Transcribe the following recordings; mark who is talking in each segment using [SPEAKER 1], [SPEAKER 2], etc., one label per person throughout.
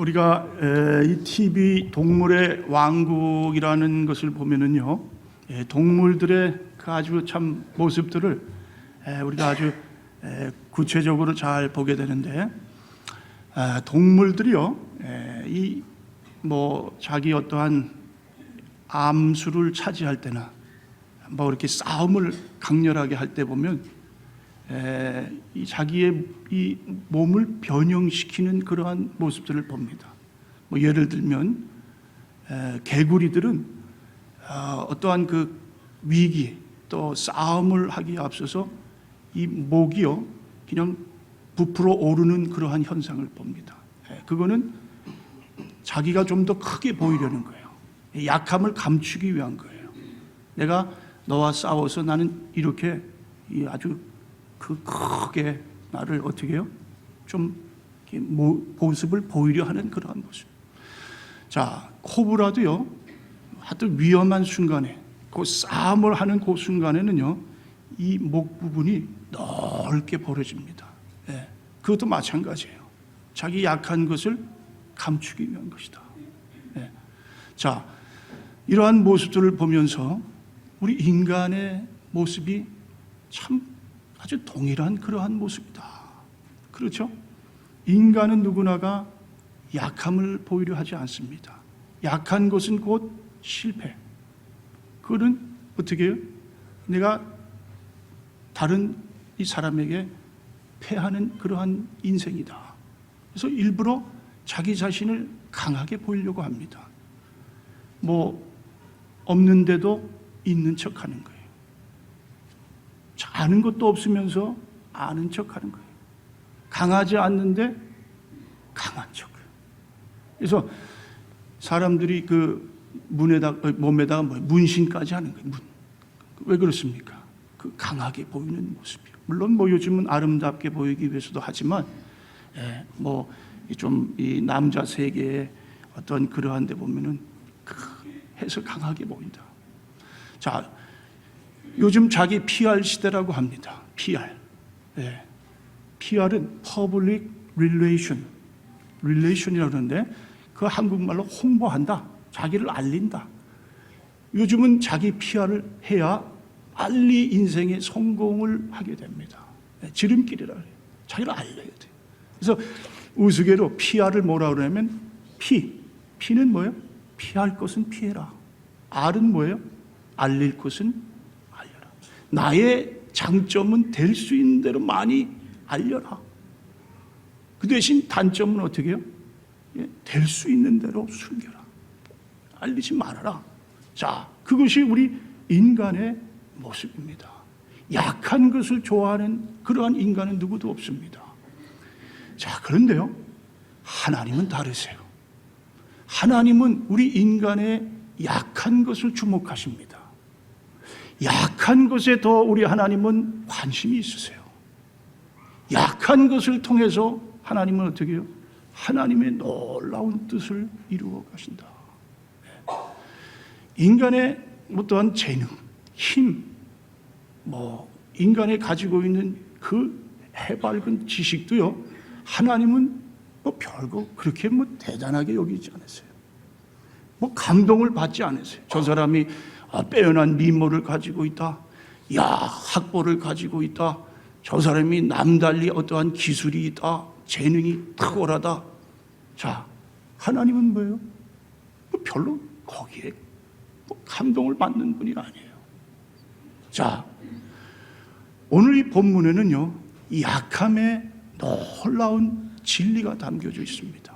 [SPEAKER 1] 우리가 이 TV 동물의 왕국이라는 것을 보면은요, 동물들의 그 아주 참 모습들을 우리가 아주 구체적으로 잘 보게 되는데, 동물들이요, 이 뭐 자기 어떠한 암수를 차지할 때나 뭐 이렇게 싸움을 강렬하게 할 때 보면 이 자기의 이 몸을 변형시키는 그러한 모습들을 봅니다. 뭐 예를 들면 개구리들은 어떠한 그 위기 또 싸움을 하기에 앞서서 이 목이요 그냥 부풀어 오르는 그러한 현상을 봅니다. 그거는 자기가 좀 더 크게 보이려는 거예요. 약함을 감추기 위한 거예요. 내가 너와 싸워서 나는 이렇게 아주 그 크게 나를 어떻게 해요? 좀 모습을 보이려 하는 그러한 모습. 자, 코브라도요, 하여튼 위험한 순간에, 그 싸움을 하는 그 순간에는요, 이 목 부분이 넓게 벌어집니다. 그것도 마찬가지예요. 자기 약한 것을 감추기 위한 것이다. 자, 이러한 모습들을 보면서 우리 인간의 모습이 참 아주 동일한 그러한 모습이다. 그렇죠? 인간은 누구나가 약함을 보이려 하지 않습니다. 약한 것은 곧 실패. 그거는 어떻게 해요? 내가 다른 이 사람에게 패하는 그러한 인생이다. 그래서 일부러 자기 자신을 강하게 보이려고 합니다. 뭐 없는데도 있는 척하는 거예요. 아는 것도 없으면서 아는 척하는 거예요. 강하지 않는데 강한 척. 그래서 사람들이 그 몸에다가 문신까지 하는 거예요. 왜 그렇습니까? 그 강하게 보이는 모습이요. 물론 뭐 요즘은 아름답게 보이기 위해서도 하지만, 뭐 좀 이 남자 세계의 어떤 그러한 데 보면은 해서 강하게 보인다. 자, 요즘 자기 PR 시대라고 합니다. PR. PR은 Public Relation이라고 하는데, 그 한국말로 홍보한다. 자기를 알린다. 요즘은 자기 PR을 해야 빨리 인생의 성공을 하게 됩니다. 지름길이라 해요. 자기를 알려야 돼요. 그래서 우스개로 PR을 뭐라 그러냐면 P는 뭐예요? 피할 것은 피해라. R은 뭐예요? 알릴 것은 알려라. 나의 장점은 될 수 있는 대로 많이 알려라. 그 대신 단점은 어떻게 해요? 될 수 있는 대로 숨겨라. 알리지 말아라. 자, 그것이 우리 인간의 모습입니다. 약한 것을 좋아하는 그러한 인간은 누구도 없습니다. 자, 그런데요, 하나님은 다르세요. 하나님은 우리 인간의 약한 것을 주목하십니다. 약한 것에 더 우리 하나님은 관심이 있으세요. 약한 것을 통해서 하나님은 어떻게 해요? 하나님의 놀라운 뜻을 이루어 가신다. 인간의 어떠한 재능, 힘, 인간이 가지고 있는 그 해맑은 지식도요, 하나님은 별거 그렇게 대단하게 여기지 않으세요. 감동을 받지 않으세요. 저 사람이 빼어난 미모를 가지고 있다. 학벌을 가지고 있다. 저 사람이 남달리 어떠한 기술이 있다. 재능이 탁월하다. 자, 하나님은 뭐예요? 별로 거기에 감동을 받는 분이 아니에요. 자, 오늘 이 본문에는요, 이 약함의 놀라운 진리가 담겨져 있습니다.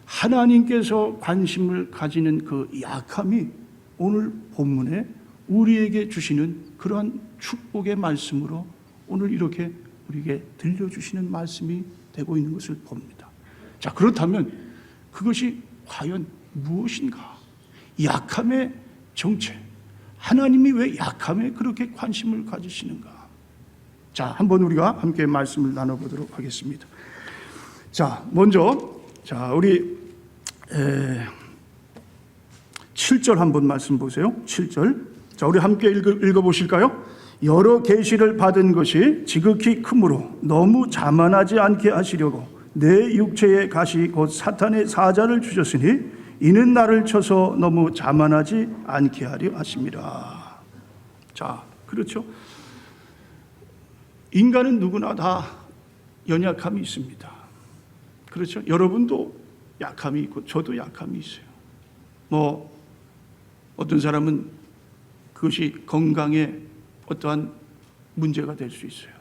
[SPEAKER 1] 하나님께서 관심을 가지는 그 약함이 오늘 본문에 우리에게 주시는 그러한 축복의 말씀으로 오늘 이렇게 우리에게 들려주시는 말씀이 되고 있는 것을 봅니다. 자, 그렇다면 그것이 과연 무엇인가? 약함의 정체. 하나님이 왜 약함에 그렇게 관심을 가지시는가? 자, 한번 우리가 함께 말씀을 나눠보도록 하겠습니다. 자, 먼저 우리 7절 한번 말씀 보세요. 7절. 자, 우리 함께 읽어보실까요? 여러 계시를 받은 것이 지극히 크므로 너무 자만하지 않게 하시려고 내 육체의 가시 곧 사탄의 사자를 주셨으니 이는 나를 쳐서 너무 자만하지 않게 하려 하심이라. 자, 그렇죠. 인간은 누구나 다 연약함이 있습니다. 그렇죠. 여러분도 약함이 있고 저도 약함이 있어요. 뭐 어떤 사람은 그것이 건강에 어떠한 문제가 될 수 있어요.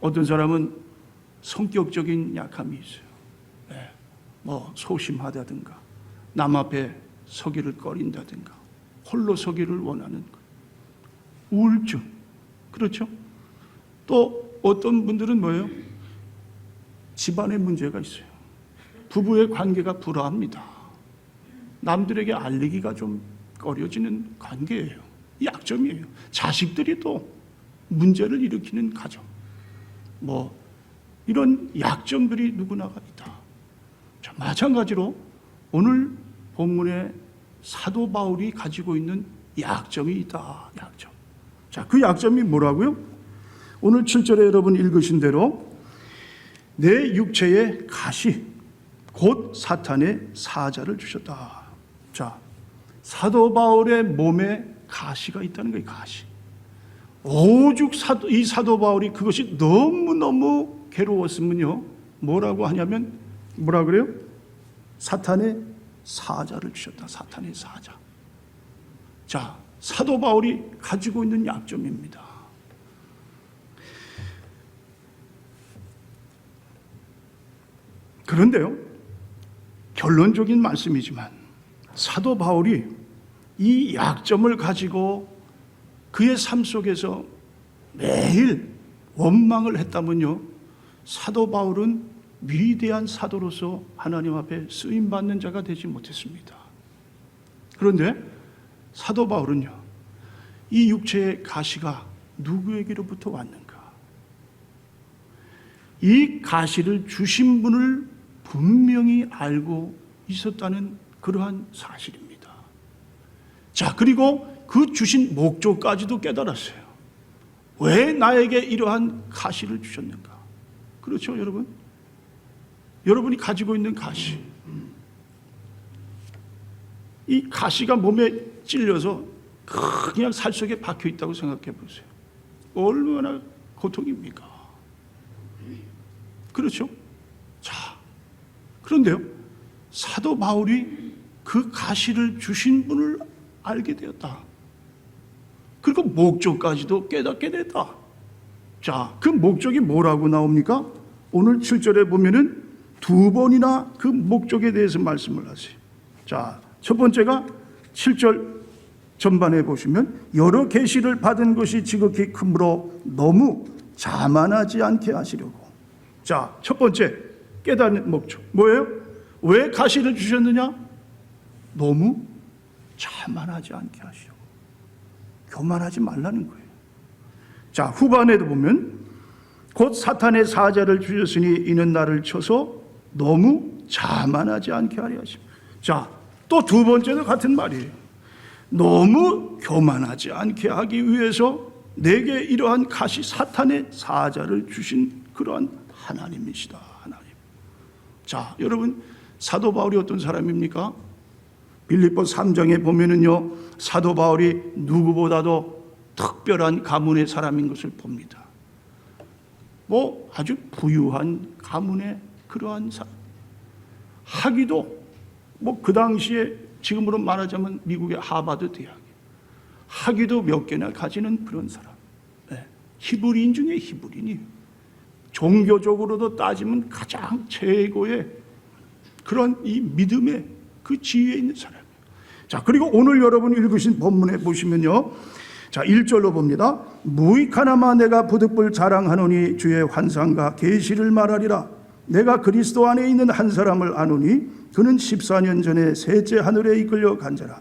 [SPEAKER 1] 어떤 사람은 성격적인 약함이 있어요. 네. 뭐 소심하다든가 남 앞에 서기를 꺼린다든가 홀로 서기를 원하는 것, 우울증. 그렇죠. 또 어떤 분들은 뭐예요? 집안에 문제가 있어요. 부부의 관계가 불화합니다. 남들에게 알리기가 좀 꺼려지는 관계예요. 약점이에요. 자식들이 또 문제를 일으키는 가정. 뭐 이런 약점들이 누구나가 있다. 자, 마찬가지로 오늘 본문에 사도 바울이 가지고 있는 약점이 있다. 약점. 자, 그 약점이 뭐라고요? 오늘 7절에 여러분 읽으신 대로 내 육체에 가시 곧 사탄의 사자를 주셨다. 자, 사도 바울의 몸에 가시가 있다는 거예요. 가시. 오죽 이 사도 바울이 그것이 너무너무 괴로웠으면요, 뭐라고 하냐면 뭐라 그래요? 사탄의 사자를 주셨다. 사탄의 사자. 자, 사도 바울이 가지고 있는 약점입니다. 그런데요, 결론적인 말씀이지만 사도 바울이 이 약점을 가지고 그의 삶 속에서 매일 원망을 했다면요, 사도 바울은 위대한 사도로서 하나님 앞에 쓰임받는 자가 되지 못했습니다. 그런데 사도 바울은요, 이 육체의 가시가 누구에게로부터 왔는가? 이 가시를 주신 분을 분명히 알고 있었다는 그러한 사실입니다. 자, 그리고 그 주신 목적까지도 깨달았어요. 왜 나에게 이러한 가시를 주셨는가? 그렇죠, 여러분? 여러분이 가지고 있는 가시, 이 가시가 몸에 찔려서 그냥 살 속에 박혀 있다고 생각해 보세요. 얼마나 고통입니까? 그렇죠? 자, 그런데요, 사도 바울이 그 가시를 주신 분을 알게 되었다. 그리고 목적까지도 깨닫게 됐다. 자, 그 목적이 뭐라고 나옵니까? 오늘 7절에 보면은 두 번이나 그 목적에 대해서 말씀을 하세요. 자, 첫 번째가 7절 전반에 보시면 여러 계시를 받은 것이 지극히 크므로 너무 자만하지 않게 하시려고. 자, 첫 번째 깨닫는 목적 뭐예요? 왜 가시를 주셨느냐? 너무 자만하지 않게 하시려고. 교만하지 말라는 거예요. 자, 후반에도 보면 곧 사탄의 사자를 주셨으니 이는 나를 쳐서 너무 자만하지 않게 하려 하십니다. 자, 또 두 번째도 같은 말이에요. 너무 교만하지 않게 하기 위해서 내게 이러한 가시 사탄의 사자를 주신 그러한 하나님이시다. 하나님. 자, 여러분, 사도 바울이 어떤 사람입니까? 빌립보 3장에 보면은요, 사도 바울이 누구보다도 특별한 가문의 사람인 것을 봅니다. 뭐 아주 부유한 가문의 그러한 사람. 학위도 뭐 그 당시에 지금으로 말하자면 미국의 하버드 대학 학위도 몇 개나 가지는 그런 사람. 네. 히브리인 중에 히브리인이에요. 종교적으로도 따지면 가장 최고의 그런 이 믿음의 그 지위에 있는 사람이에요. 자, 그리고 오늘 여러분 읽으신 본문에 보시면요, 자, 1절로 봅니다. 무익하나마 내가 부득불 자랑하노니 주의 환상과 계시를 말하리라. 내가 그리스도 안에 있는 한 사람을 아노니 그는 14년 전에 셋째 하늘에 이끌려 간 자라.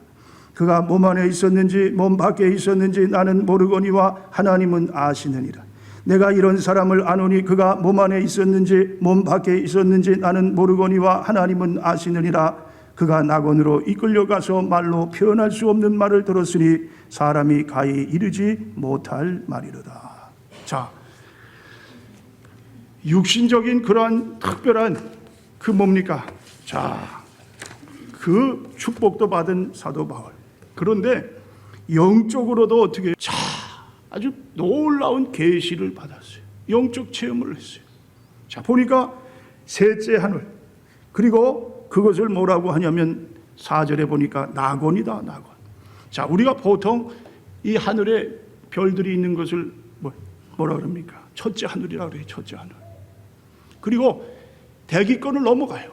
[SPEAKER 1] 그가 몸 안에 있었는지 몸 밖에 있었는지 나는 모르거니와 하나님은 아시느니라. 내가 이런 사람을 아노니 그가 몸 안에 있었는지 몸 밖에 있었는지 나는 모르거니와 하나님은 아시느니라. 그가 낙원으로 이끌려가서 말로 표현할 수 없는 말을 들었으니 사람이 가히 이르지 못할 말이로다. 자, 육신적인 그러한 특별한 그 뭡니까? 자, 그 축복도 받은 사도 바울. 그런데 영적으로도 어떻게 해요? 자, 아주 놀라운 계시를 받았어요. 영적 체험을 했어요. 자, 보니까 셋째 하늘. 그리고 그것을 뭐라고 하냐면 4절에 보니까 낙원이다, 낙원. 자, 우리가 보통 이 하늘에 별들이 있는 것을 뭐라 그럽니까? 첫째 하늘이라고 그래요. 첫째 하늘. 그리고 대기권을 넘어가요.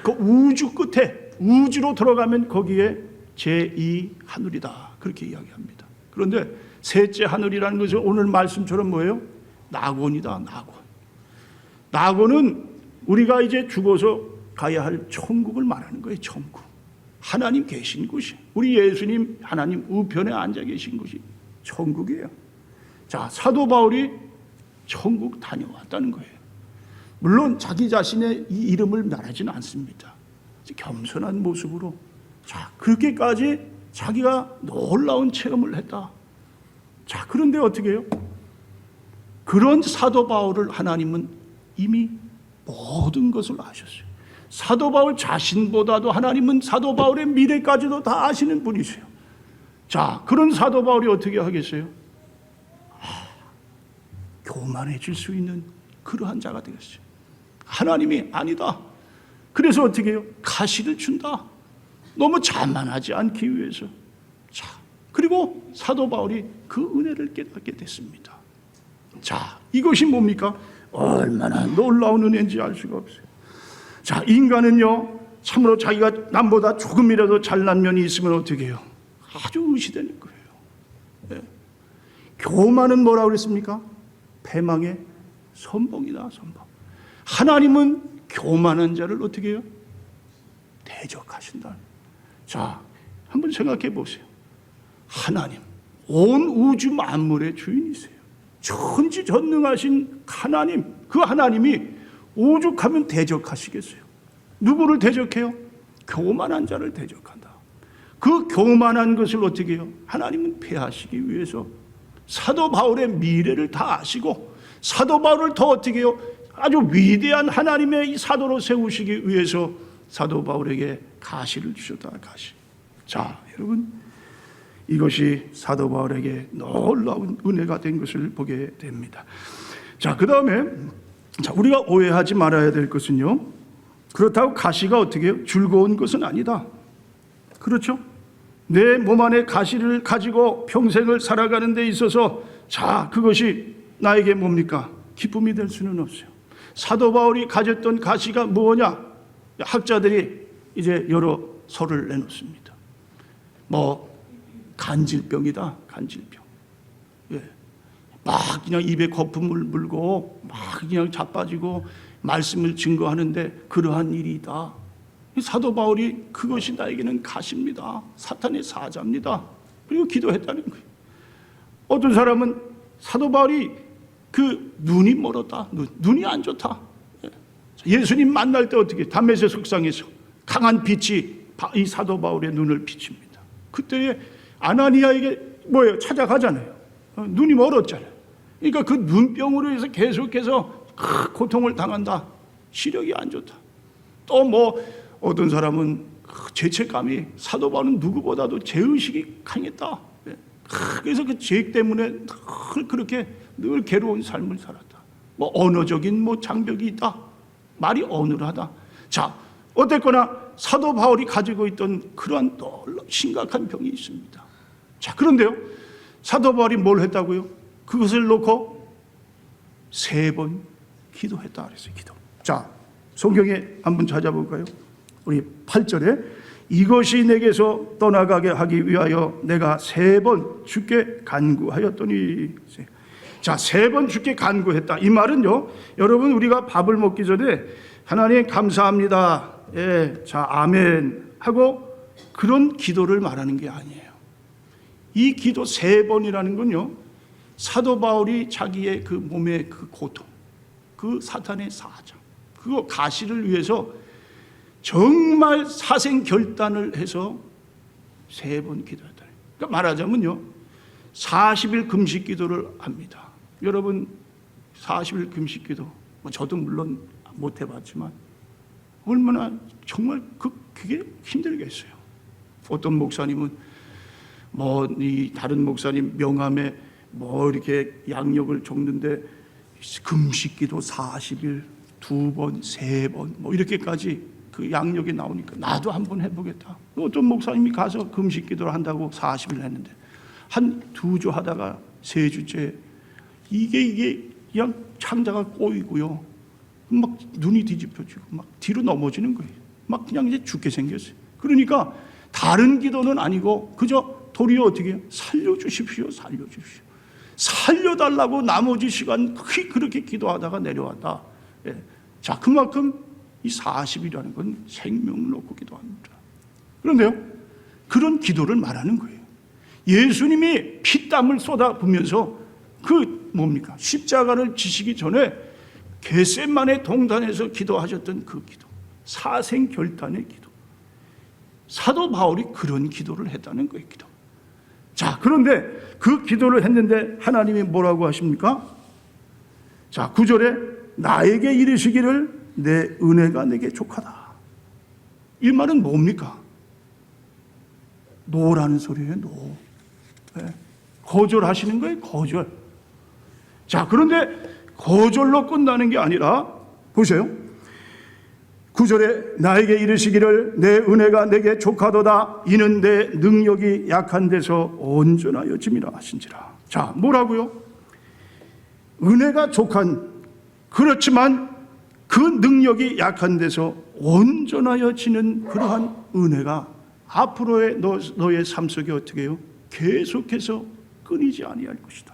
[SPEAKER 1] 그 우주 끝에, 우주로 들어가면 거기에 제2 하늘이다. 그렇게 이야기합니다. 그런데 셋째 하늘이라는 것은 오늘 말씀처럼 뭐예요? 낙원이다, 낙원. 낙원은 우리가 이제 죽어서 가야 할 천국을 말하는 거예요. 천국. 하나님 계신 곳이, 우리 예수님 하나님 우편에 앉아 계신 곳이 천국이에요. 자, 사도 바울이 천국 다녀왔다는 거예요. 물론 자기 자신의 이 이름을 말하지는 않습니다. 겸손한 모습으로. 자, 그렇게까지 자기가 놀라운 체험을 했다. 자, 그런데 어떻게 해요? 그런 사도 바울을 하나님은 이미 모든 것을 아셨어요. 사도 바울 자신보다도 하나님은 사도 바울의 미래까지도 다 아시는 분이세요. 자, 그런 사도 바울이 어떻게 하겠어요? 교만해질 수 있는 그러한 자가 되겠어요. 하나님이 아니다. 그래서 어떻게 해요? 가시를 준다. 너무 자만하지 않기 위해서. 자, 그리고 사도 바울이 그 은혜를 깨닫게 됐습니다. 자, 이것이 뭡니까? 얼마나 놀라운 은혜인지 알 수가 없어요. 자, 인간은요, 참으로 자기가 남보다 조금이라도 잘난 면이 있으면 어떻게 해요? 아주 의시되는 거예요. 네. 교만은 뭐라고 그랬습니까? 패망의 선봉이다, 선봉. 하나님은 교만한 자를 어떻게 해요? 대적하신다. 자, 한번 생각해 보세요. 하나님, 온 우주 만물의 주인이세요. 천지전능하신 하나님, 그 하나님이 오죽하면 대적하시겠어요? 누구를 대적해요? 교만한 자를 대적한다. 그 교만한 것을 어떻게 해요? 하나님은 폐하시기 위해서 사도 바울의 미래를 다 아시고 사도 바울을 더 어떻게 해요? 아주 위대한 하나님의 이 사도로 세우시기 위해서 사도 바울에게 가시를 주셨다. 가시. 자, 여러분, 이것이 사도 바울에게 놀라운 은혜가 된 것을 보게 됩니다. 자, 그 다음에 우리가 오해하지 말아야 될 것은요, 그렇다고 가시가 어떻게 해요? 즐거운 것은 아니다. 그렇죠? 내 몸 안에 가시를 가지고 평생을 살아가는 데 있어서 자, 그것이 나에게 뭡니까? 기쁨이 될 수는 없어요. 사도 바울이 가졌던 가시가 뭐냐? 학자들이 이제 여러 설을 내놓습니다. 간질병이다, 간질병. 예. 막 그냥 입에 거품을 물고 막 그냥 자빠지고 말씀을 증거하는데 그러한 일이다. 사도 바울이 그것이 나에게는 가시입니다. 사탄의 사자입니다. 그리고 기도했다는 거예요. 어떤 사람은 사도 바울이 그 눈이 멀었다. 눈이 안 좋다. 예수님 만날 때 어떻게 담메색 석상에서 강한 빛이 이 사도 바울의 눈을 비칩니다. 그때에 아나니아에게 뭐예요? 찾아가잖아요. 눈이 멀었잖아요. 그러니까 그 눈병으로 해서 계속해서 고통을 당한다. 시력이 안 좋다. 또 어떤 사람은 죄책감이 사도 바울은 누구보다도 죄의식이 강했다. 그래서 그 죄 때문에 늘 그렇게 늘 괴로운 삶을 살았다. 언어적인 장벽이 있다. 말이 어눌하다. 자, 어쨌거나 사도 바울이 가지고 있던 그러한 심각한 병이 있습니다. 자, 그런데요, 사도 바울이 뭘 했다고요? 그것을 놓고 3번 기도했다 그랬어요. 기도. 자, 성경에 한번 찾아볼까요? 우리 8절에 이것이 내게서 떠나가게 하기 위하여 내가 3번 주께 간구하였더니. 자, 3번 주께 간구했다. 이 말은요, 여러분, 우리가 밥을 먹기 전에 하나님 감사합니다. 예, 자, 아멘 하고 그런 기도를 말하는 게 아니에요. 이 기도 3번이라는 건요, 사도 바울이 자기의 그 몸의 그 고통, 그 사탄의 사자, 그거 가시를 위해서 정말 사생결단을 해서 3번 기도했다. 그러니까 말하자면요, 40일 금식 기도를 합니다. 여러분, 40일 금식 기도 뭐 저도 물론 못 해봤지만 얼마나 정말 그게 힘들겠어요. 어떤 목사님은 뭐 이 다른 목사님 명함에 뭐 이렇게 양력을 적는데 금식기도 40일 2번, 3번 뭐 이렇게까지 그 양력이 나오니까 나도 한번 해보겠다. 어떤 목사님이 가서 금식기도를 한다고 40일 했는데 한 2주 하다가 3주째 이게 그냥 창자가 꼬이고요. 막 눈이 뒤집혀지고 막 뒤로 넘어지는 거예요. 막 그냥 이제 죽게 생겼어요. 그러니까 다른 기도는 아니고 그저 도리어 어떻게 해요? 살려주십시오. 살려주십시오. 살려달라고 나머지 시간 그렇게 기도하다가 내려왔다. 예. 자, 그만큼 이 40이라는 건 생명을 놓고 기도합니다. 그런데요, 그런 기도를 말하는 거예요. 예수님이 피땀을 쏟아부으면서 그 뭡니까? 십자가를 지시기 전에 겟세마네 동산에서 기도하셨던 그 기도, 사생결단의 기도. 사도 바울이 그런 기도를 했다는 거예요. 기도. 자, 그런데 그 기도를 했는데 하나님이 뭐라고 하십니까? 자, 9절에 나에게 이르시기를 내 은혜가 내게 족하다. 이 말은 뭡니까? 노라는 소리예요. 노. 네. 거절하시는 거예요. 거절. 자, 그런데 거절로 끝나는 게 아니라 보세요. 9절에 나에게 이르시기를 내 은혜가 내게 족하도다. 이는 내 능력이 약한 데서 온전하여 짐이라 하신지라. 자, 뭐라고요? 은혜가 족한, 그렇지만 그 능력이 약한 데서 온전하여 지는 그러한 은혜가 앞으로의 너의 삶 속에 어떻게 해요? 계속해서 끊이지 아니할 것이다.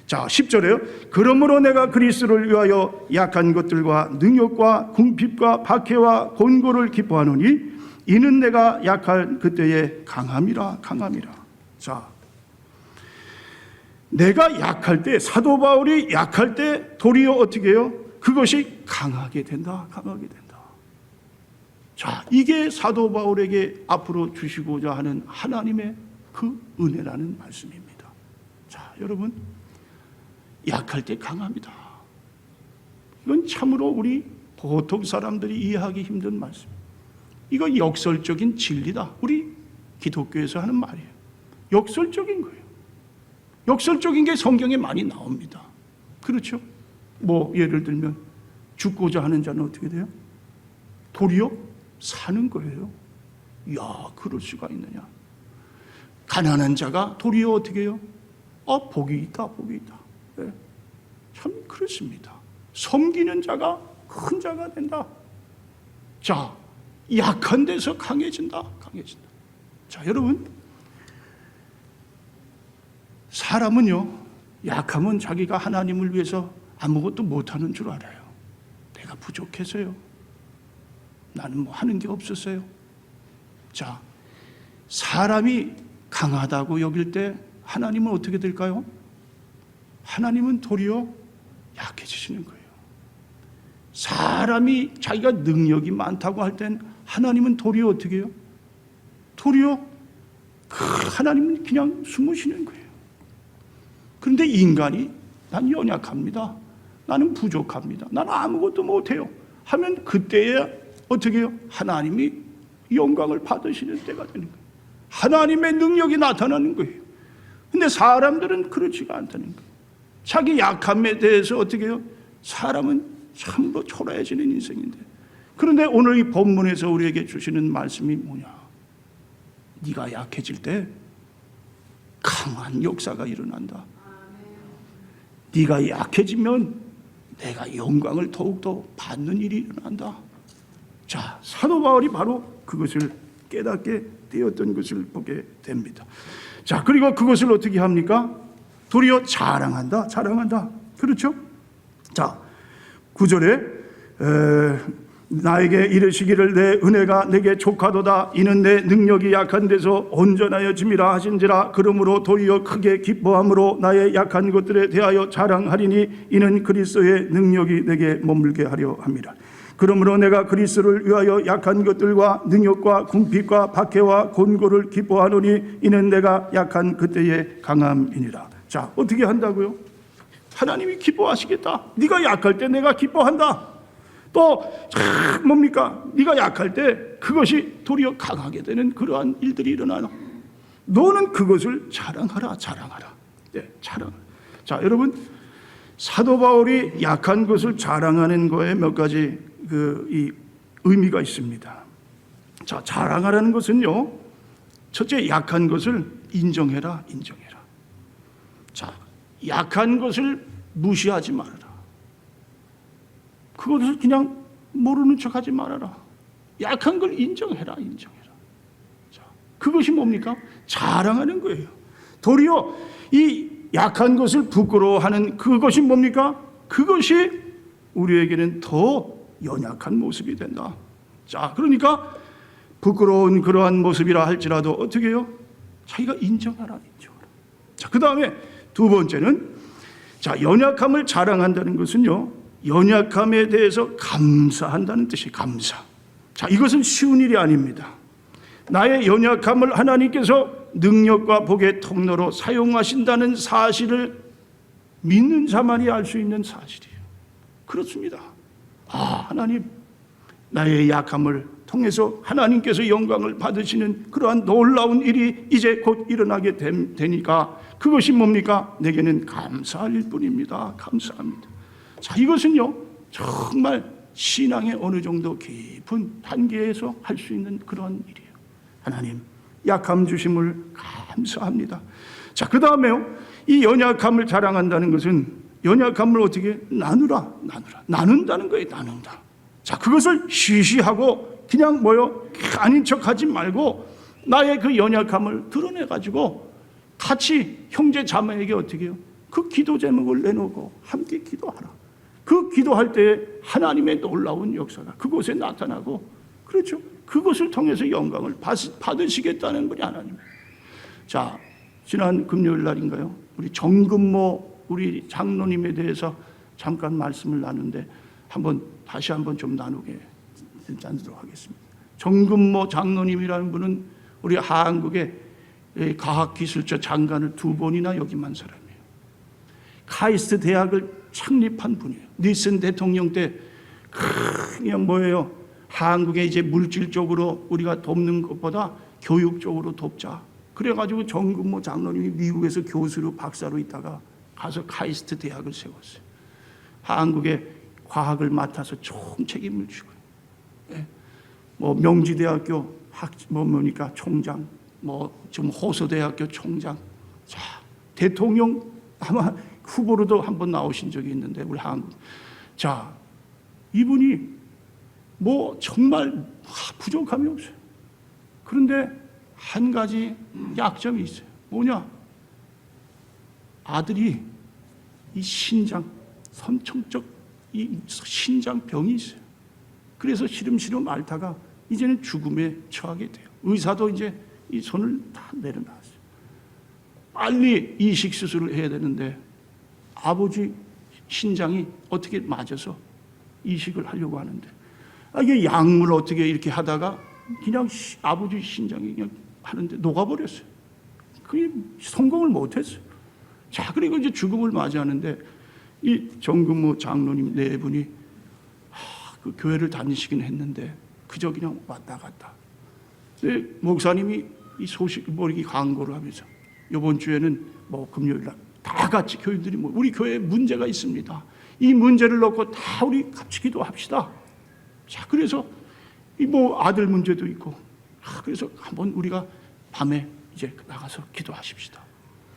[SPEAKER 1] 자, 10절에요. 그러므로 내가 그리스도를 위하여 약한 것들과 능욕과 궁핍과 박해와 곤고를 기뻐하노니 이는 내가 약한 그때의 강함이라. 자, 내가 약할 때, 사도 바울이 약할 때 도리어 어떻게 해요? 그것이 강하게 된다. 자, 이게 사도 바울에게 앞으로 주시고자 하는 하나님의 그 은혜라는 말씀입니다. 자, 여러분, 약할 때 강합니다. 이건 참으로 우리 보통 사람들이 이해하기 힘든 말씀. 이거 역설적인 진리다. 우리 기독교에서 하는 말이에요. 역설적인 거예요. 역설적인 게 성경에 많이 나옵니다. 그렇죠? 뭐 예를 들면 죽고자 하는 자는 어떻게 돼요? 도리어 사는 거예요. 이야, 그럴 수가 있느냐. 가난한 자가 도리어 어떻게 해요? 복이 있다. 네. 참 그렇습니다. 섬기는 자가 큰 자가 된다. 자, 약한 데서 강해진다. 자, 여러분, 사람은요, 약하면 자기가 하나님을 위해서 아무것도 못하는 줄 알아요. 내가 부족해서요. 나는 뭐 하는 게 없었어요. 자, 사람이 강하다고 여길 때 하나님은 어떻게 될까요? 하나님은 도리어 약해지시는 거예요. 사람이 자기가 능력이 많다고 할 땐 하나님은 도리어 어떻게 해요? 도리어 하나님은 그냥 숨으시는 거예요. 그런데 인간이 난 연약합니다. 나는 부족합니다. 나는 아무것도 못해요. 하면 그때에 어떻게 해요? 하나님이 영광을 받으시는 때가 되는 거예요. 하나님의 능력이 나타나는 거예요. 근데 사람들은 그렇지가 않다는 거예요. 자기 약함에 대해서 어떻게 해요? 사람은 참으로 초라해지는 인생인데, 그런데 오늘 이 본문에서 우리에게 주시는 말씀이 뭐냐? 네가 약해질 때 강한 역사가 일어난다. 네가 약해지면 내가 영광을 더욱더 받는 일이 일어난다. 자, 사도 바울이 바로 그것을 깨닫게 되었던 것을 보게 됩니다. 자, 그리고 그것을 어떻게 합니까? 도리어 자랑한다. 그렇죠? 자, 9절에 나에게 이르시기를 내 은혜가 내게 족하도다. 이는 내 능력이 약한 데서 온전하여 짐이라 하신지라. 그러므로 도리어 크게 기뻐함으로 나의 약한 것들에 대하여 자랑하리니 이는 그리스도의 능력이 내게 머물게 하려 함이라. 그러므로 내가 그리스도를 위하여 약한 것들과 능력과 궁핍과 박해와 곤고를 기뻐하노니 이는 내가 약한 그때의 강함이니라. 자, 어떻게 한다고요? 하나님이 기뻐하시겠다. 네가 약할 때 내가 기뻐한다. 또 뭡니까? 네가 약할 때 그것이 도리어 강하게 되는 그러한 일들이 일어나요. 너는 그것을 자랑하라. 네, 자랑. 자, 여러분, 사도 바울이 약한 것을 자랑하는 거에 몇 가지 이 의미가 있습니다. 자, 자랑하라는 것은요, 첫째, 약한 것을 인정해라. 자, 약한 것을 무시하지 말아라. 그것을 그냥 모르는 척하지 말아라. 약한 걸 인정해라. 자, 그것이 뭡니까? 자랑하는 거예요. 도리어 이 약한 것을 부끄러워하는 그것이 뭡니까? 그것이 우리에게는 더 연약한 모습이 된다. 자, 그러니까 부끄러운 그러한 모습이라 할지라도 어떻게 해요? 자기가 인정하라. 자, 그 다음에 두 번째는, 자, 연약함을 자랑한다는 것은요, 연약함에 대해서 감사한다는 뜻이에요. 감사. 자, 이것은 쉬운 일이 아닙니다. 나의 연약함을 하나님께서 능력과 복의 통로로 사용하신다는 사실을 믿는 자만이 알 수 있는 사실이에요. 그렇습니다. 하나님, 나의 약함을 통해서 하나님께서 영광을 받으시는 그러한 놀라운 일이 이제 곧 일어나게 되니까 그것이 뭡니까? 내게는 감사할 일뿐입니다. 감사합니다. 자, 이것은요, 정말 신앙의 어느 정도 깊은 단계에서 할 수 있는 그런 일이에요. 하나님, 약함 주심을 감사합니다. 자, 그 다음에요, 이 연약함을 자랑한다는 것은 연약함을 어떻게 나눈다는 거예요. 나눈다. 자, 그것을 쉬쉬하고 그냥 아닌 척하지 말고 나의 그 연약함을 드러내가지고 같이 형제 자매에게 어떻게 해요? 그 기도 제목을 내놓고 함께 기도하라. 그 기도할 때 하나님의 놀라운 역사가 그곳에 나타나고, 그렇죠? 그것을 통해서 영광을 받으시겠다는 분이 하나님. 자, 지난 금요일 날인가요? 우리 정금모 우리 장로님에 대해서 잠깐 말씀을 나누는데 다시 한번 좀 나누도록 하겠습니다. 정금모 장로님이라는 분은 우리 한국의 과학기술처 장관을 2번이나 역임한 사람이에요. 카이스트 대학을 창립한 분이에요. 닉슨 대통령 때 그냥 한국에 이제 물질적으로 우리가 돕는 것보다 교육적으로 돕자. 그래가지고 정금모 장로님이 미국에서 교수로 박사로 있다가 가서 카이스트 대학을 세웠어요. 한국의 과학을 맡아서 총책임을 지고요. 예. 명지대학교 총장, 지금 호서대학교 총장. 자, 대통령 아마 후보로도 한번 나오신 적이 있는데 우리 한국. 자, 이분이 정말 부족함이 없어요. 그런데 한 가지 약점이 있어요. 뭐냐? 아들이 이 선천적 이 신장병이 있어요. 그래서 시름시름 앓다가 이제는 죽음에 처하게 돼요. 의사도 이제 이 손을 다 내려놨어요. 빨리 이식 수술을 해야 되는데 아버지 신장이 어떻게 맞아서 이식을 하려고 하는데 이게 약물 어떻게 이렇게 하다가 그냥 아버지 신장이 그냥 하는데 녹아버렸어요. 그게 성공을 못했어요. 자, 그리고 이제 죽음을 맞이하는데 이 정금모 장로님 4분이 그 교회를 다니시긴 했는데 그저 그냥 왔다 갔다. 근데 목사님이 이 소식 이렇게 광고를 하면서 이번 주에는 금요일 날 다 같이 교인들이 우리 교회에 문제가 있습니다. 이 문제를 놓고 다 우리 같이 기도합시다. 자, 그래서 아들 문제도 있고, 그래서 한번 우리가 밤에 이제 나가서 기도하십시다.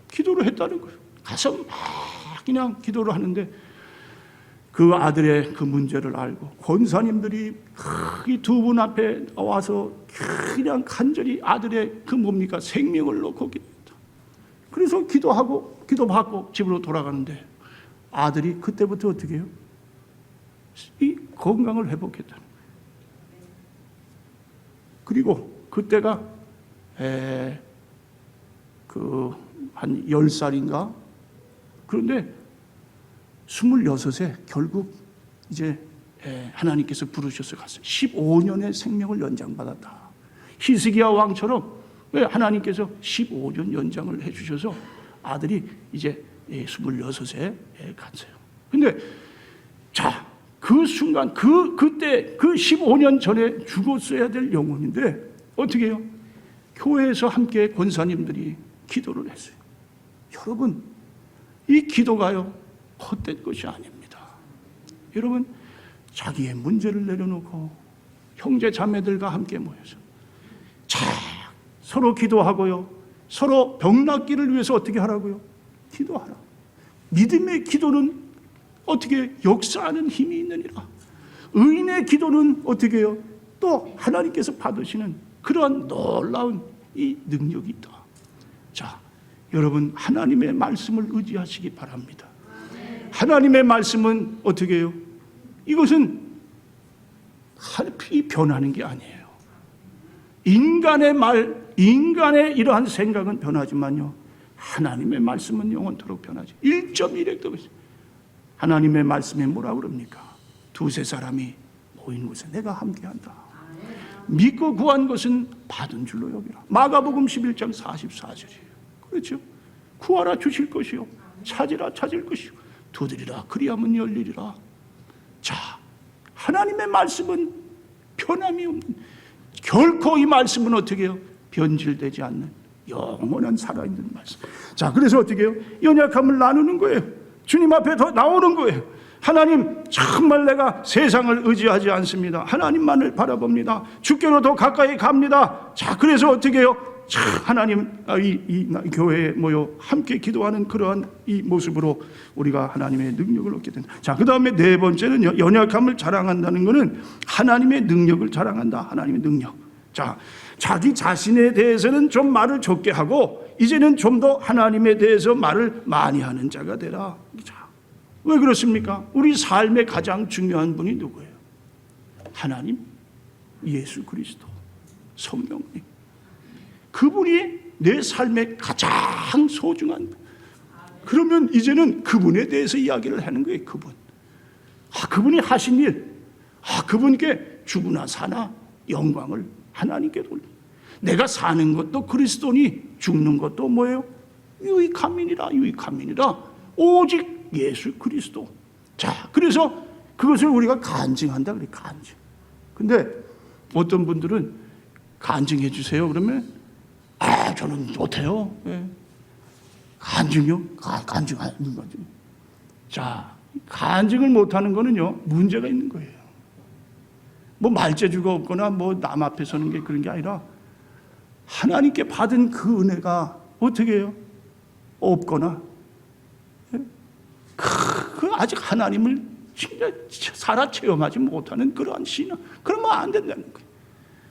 [SPEAKER 1] 기도를 했다는 거예요. 가서 막 그냥 기도를 하는데 그 아들의 그 문제를 알고 권사님들이 이 2분 앞에 와서 그냥 간절히 아들의 생명을 놓고 기도했다. 그래서 기도받고 집으로 돌아가는데 아들이 그때부터 어떻게 해요? 이 건강을 회복했다는 거예요. 그리고 그때가 한 10살인가? 그런데 26에 결국 이제 하나님께서 부르셔서 갔어요. 15년의 생명을 연장받았다. 히스기야 왕처럼 하나님께서 15년 연장을 해주셔서 아들이 이제 26에 갔어요. 근데 자, 그 순간 그때 그 15년 전에 죽었어야 될 영혼인데 어떻게 해요? 교회에서 함께 권사님들이 기도를 했어요. 여러분, 이 기도가요 헛된 것이 아닙니다. 여러분, 자기의 문제를 내려놓고 형제 자매들과 함께 모여서 서로 기도하고요, 서로 병 낫기를 위해서 어떻게 하라고요? 기도하라. 믿음의 기도는 어떻게 역사하는 힘이 있느니라. 의인의 기도는 어떻게 해요? 또 하나님께서 받으시는 그러한 놀라운 이 능력이 있다. 자, 여러분, 하나님의 말씀을 의지하시기 바랍니다. 하나님의 말씀은 어떻게 해요? 이것은 이 변하는 게 아니에요. 인간의 말, 인간의 이러한 생각은 변하지만요, 하나님의 말씀은 영원토록 변하지. 1.1핵도 하나님의 말씀에 뭐라 그럽니까? 두세 사람이 모인 곳에 내가 함께한다. 믿고 구한 것은 받은 줄로 여기라. 마가복음 11장 44절이에요. 그렇죠? 구하라 주실 것이요, 찾으라 찾을 것이요, 두드리라 그리하면 열리리라. 자, 하나님의 말씀은 변함이 없는, 결코 이 말씀은 어떻게 해요? 변질되지 않는 영원한 살아있는 말씀. 자, 그래서 어떻게 해요? 연약함을 나누는 거예요. 주님 앞에 더 나오는 거예요. 하나님, 정말 내가 세상을 의지하지 않습니다. 하나님만을 바라봅니다. 주께로 더 가까이 갑니다. 자, 그래서 어떻게 해요? 하나님, 이 교회에 모여 함께 기도하는 그러한 이 모습으로 우리가 하나님의 능력을 얻게 된다. 자, 그 다음에 네 번째는요, 연약함을 자랑한다는 것은 하나님의 능력을 자랑한다. 하나님의 능력. 자, 자기 자신에 대해서는 좀 말을 적게 하고 이제는 좀 더 하나님에 대해서 말을 많이 하는 자가 되라. 자, 왜 그렇습니까? 우리 삶의 가장 중요한 분이 누구예요? 하나님, 예수 그리스도, 성령님. 그분이 내 삶의 가장 소중한 분. 그러면 이제는 그분에 대해서 이야기를 하는 거예요. 그분이 하신 일, 그분께 주구나 사나 영광을 하나님께 돌려. 내가 사는 것도 그리스도니 죽는 것도 뭐예요? 유익함이니라. 오직 예수 그리스도. 자, 그래서 그것을 우리가 간증한다 그래. 간증. 근데 어떤 분들은 간증해 주세요 그러면 저는 못해요. 네. 간증요? 간증하는 거죠. 자, 간증을 못하는 거는요, 문제가 있는 거예요. 뭐 말재주가 없거나 뭐 남 앞에 서는 게 그런 게 아니라 하나님께 받은 그 은혜가 어떻게 해요? 없거나 그 아직 하나님을 진짜 살아 체험하지 못하는 그러한 신앙, 그러면 안 된다는 거예요.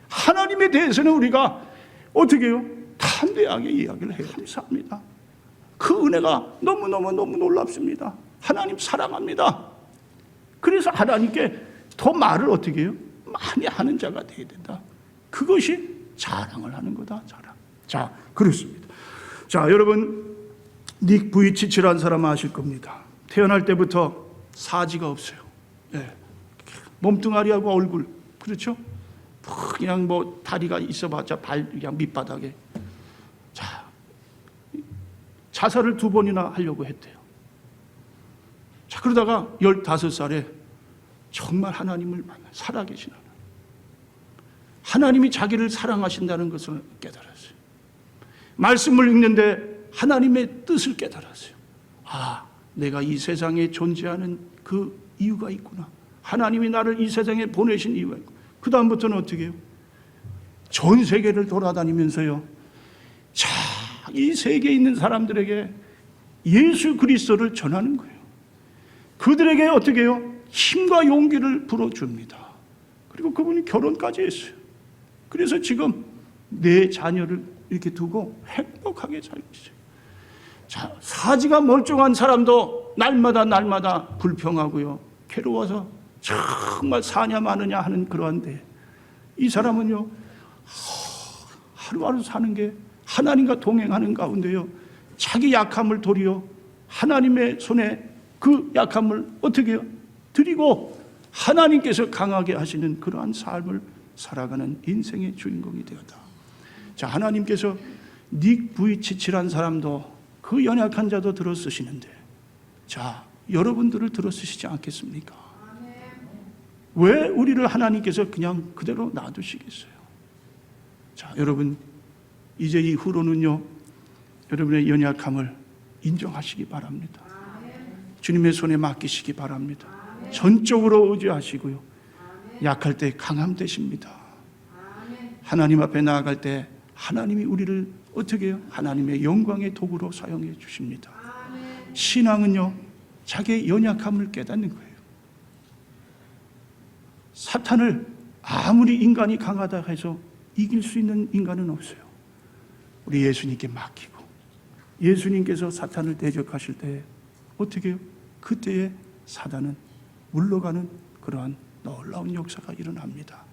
[SPEAKER 1] 하나님에 대해서는 우리가 어떻게 해요? 담대하게 이야기를 해요. 감사합니다. 그 은혜가 너무너무 놀랍습니다. 하나님 사랑합니다. 그래서 하나님께 더 말을 어떻게 해요? 많이 하는 자가 되어야 된다. 그것이 자랑을 하는 거다. 자랑. 자, 그렇습니다. 자, 여러분, 닉 부이치치라는 사람 아실 겁니다. 태어날 때부터 사지가 없어요. 네. 몸뚱아리하고 얼굴, 그렇죠? 그냥 뭐 다리가 있어봤자 발 그냥 밑바닥에. 자, 자살을 2번이나 하려고 했대요. 자, 그러다가 15살에 정말 하나님을 만나, 살아계신 하나님이 자기를 사랑하신다는 것을 깨달았어요. 말씀을 읽는데 하나님의 뜻을 깨달았어요. 내가 이 세상에 존재하는 그 이유가 있구나. 하나님이 나를 이 세상에 보내신 이유가 있구나. 그 다음부터는 어떻게 해요? 전 세계를 돌아다니면서요, 자, 이 세계에 있는 사람들에게 예수 그리스도를 전하는 거예요. 그들에게 어떻게 해요? 힘과 용기를 불어줍니다. 그리고 그분이 결혼까지 했어요. 그래서 지금 내 자녀를 이렇게 두고 행복하게 살고 있어요. 자, 사지가 멀쩡한 사람도 날마다 불평하고요, 괴로워서 정말 사냐 마느냐 하는 그러한데, 이 사람은요, 하루하루 사는 게 하나님과 동행하는 가운데요, 자기 약함을 도리어 하나님의 손에 그 약함을 어떻게 해요? 드리고 하나님께서 강하게 하시는 그러한 삶을 살아가는 인생의 주인공이 되었다. 자, 하나님께서 닉 부이치치란 사람도 그 그 연약한 자도 들어 쓰시는데, 자, 여러분들을 들어 쓰시지 않겠습니까? 왜 우리를 하나님께서 그냥 그대로 놔두시겠어요? 자, 여러분, 이제 이후로는요, 여러분의 연약함을 인정하시기 바랍니다. 주님의 손에 맡기시기 바랍니다. 전적으로 의지하시고요. 약할 때 강함 되십니다. 하나님 앞에 나아갈 때 하나님이 우리를 어떻게 해요? 하나님의 영광의 도구로 사용해 주십니다. 신앙은요, 자기의 연약함을 깨닫는 거예요. 사탄을 아무리 인간이 강하다 해서 이길 수 있는 인간은 없어요. 우리 예수님께 맡기고 예수님께서 사탄을 대적하실 때 어떻게 해요? 그때에 사단은 물러가는 그러한 놀라운 역사가 일어납니다.